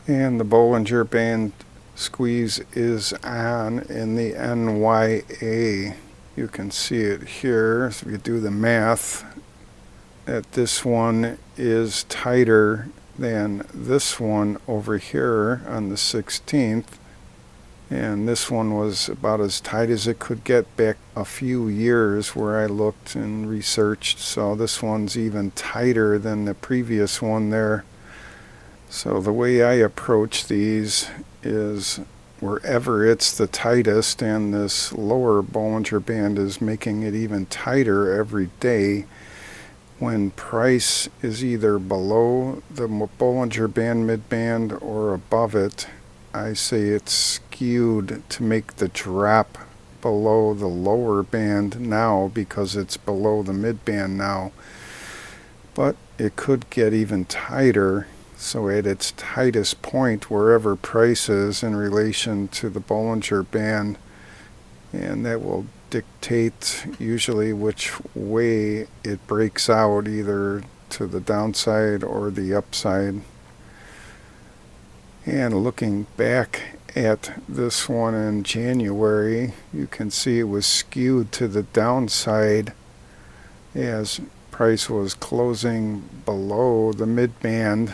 And the Bollinger Band squeeze is on in the NYA. You can see it here. So if you do the math, that this one is tighter than this one over here on the 16th. And this one was about as tight as it could get back a few years where I looked and researched. So this one's even tighter than the previous one there. So the way I approach these is wherever it's the tightest, and this lower Bollinger Band is making it even tighter every day. When price is either below the Bollinger Band mid-band or above it, I say it's skewed to make the drop below the lower band now because it's below the mid-band now. But it could get even tighter. So at its tightest point, wherever price is in relation to the Bollinger Band, and that will dictate usually which way it breaks out, either to the downside or the upside. And looking back at this one in January, you can see it was skewed to the downside as price was closing below the mid-band,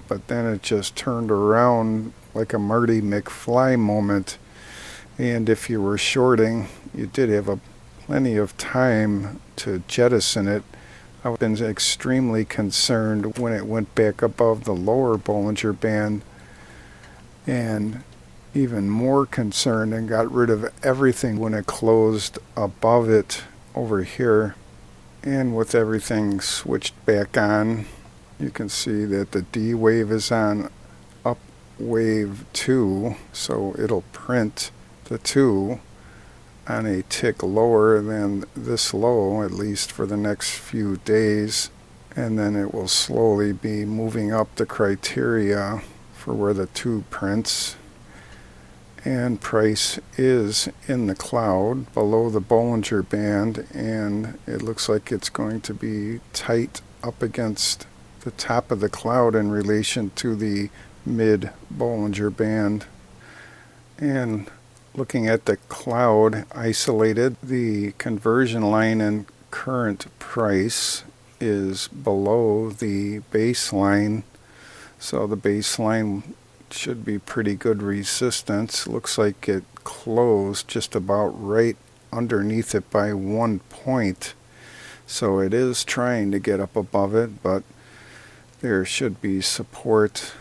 but then it just turned around like a Marty McFly moment. And if you were shorting, you did have plenty of time to jettison it. I've been extremely concerned when it went back above the lower Bollinger Band, and even more concerned and got rid of everything when it closed above it over here. And with everything switched back on, you can see that the D wave is on up wave 2, so it'll print the 2 on a tick lower than this low, at least for the next few days, and then it will slowly be moving up the criteria for where the 2 prints. And price is in the cloud below the Bollinger Band, and it looks like it's going to be tight up against the top of the cloud in relation to the mid Bollinger Band. And looking at the cloud isolated, the conversion line and current price is below the baseline, so the baseline should be pretty good resistance. Looks like it closed just about right underneath it by 1 point, so it is trying to get up above it, but there should be support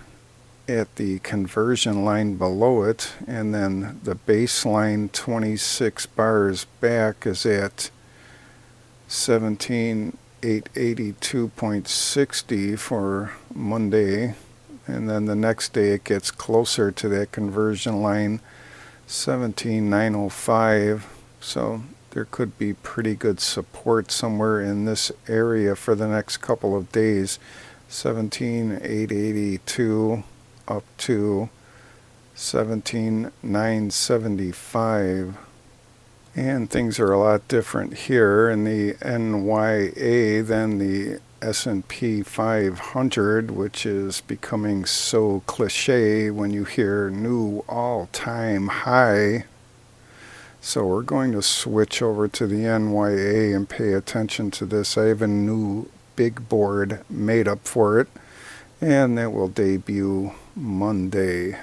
at the conversion line below it, and then the baseline 26 bars back is at 17,882.60 for Monday, and then the next day it gets closer to that conversion line, 17,905. So there could be pretty good support somewhere in this area for the next couple of days, 17,882 up to 17,975. And things are a lot different here in the NYA than the S&P 500, which is becoming so cliche when you hear new all-time high. So we're going to switch over to the NYA and pay attention to this. I have a new big board made up for it, and that will debut Monday.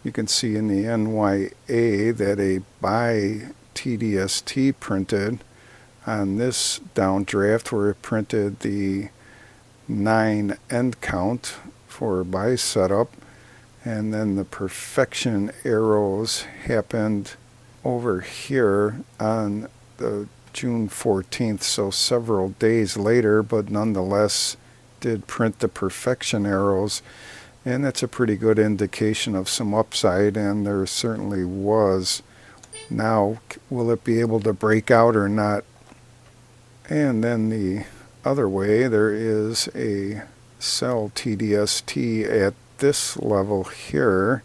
You can see in the NYA that a buy TDST printed on this downdraft, where it printed the 9 end count for buy setup, and then the perfection arrows happened over here on the June 14th, so several days later, but nonetheless did print the perfection arrows, and that's a pretty good indication of some upside, and there certainly was. Now, will it be able to break out or not? And then the other way, there is a sell TDST at this level here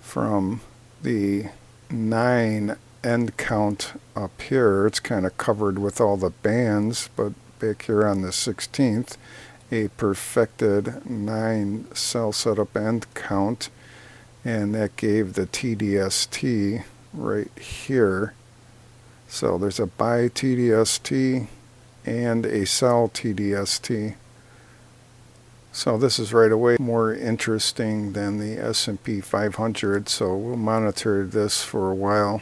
from the 9 end count up here. It's kind of covered with all the bands, but back here on the 16th, a perfected 9 cell setup end count, and that gave the TDST right here. So there's a buy TDST and a sell TDST. So this is right away more interesting than the S&P 500, so we'll monitor this for a while.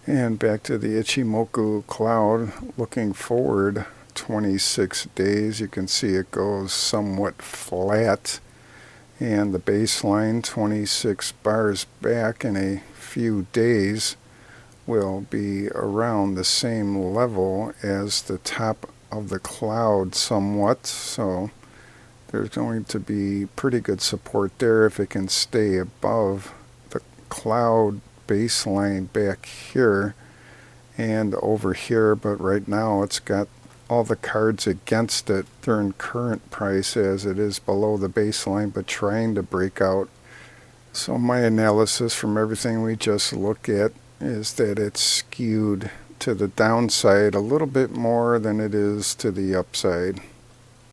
And back to the Ichimoku cloud, looking forward 26 days, you can see it goes somewhat flat, and the baseline 26 bars back in a few days will be around the same level as the top of the cloud somewhat, so there's going to be pretty good support there if it can stay above the cloud baseline back here and over here, but right now it's got all the cards against it during current price as it is below the baseline but trying to break out. So my analysis from everything we just looked at is that it's skewed to the downside a little bit more than it is to the upside.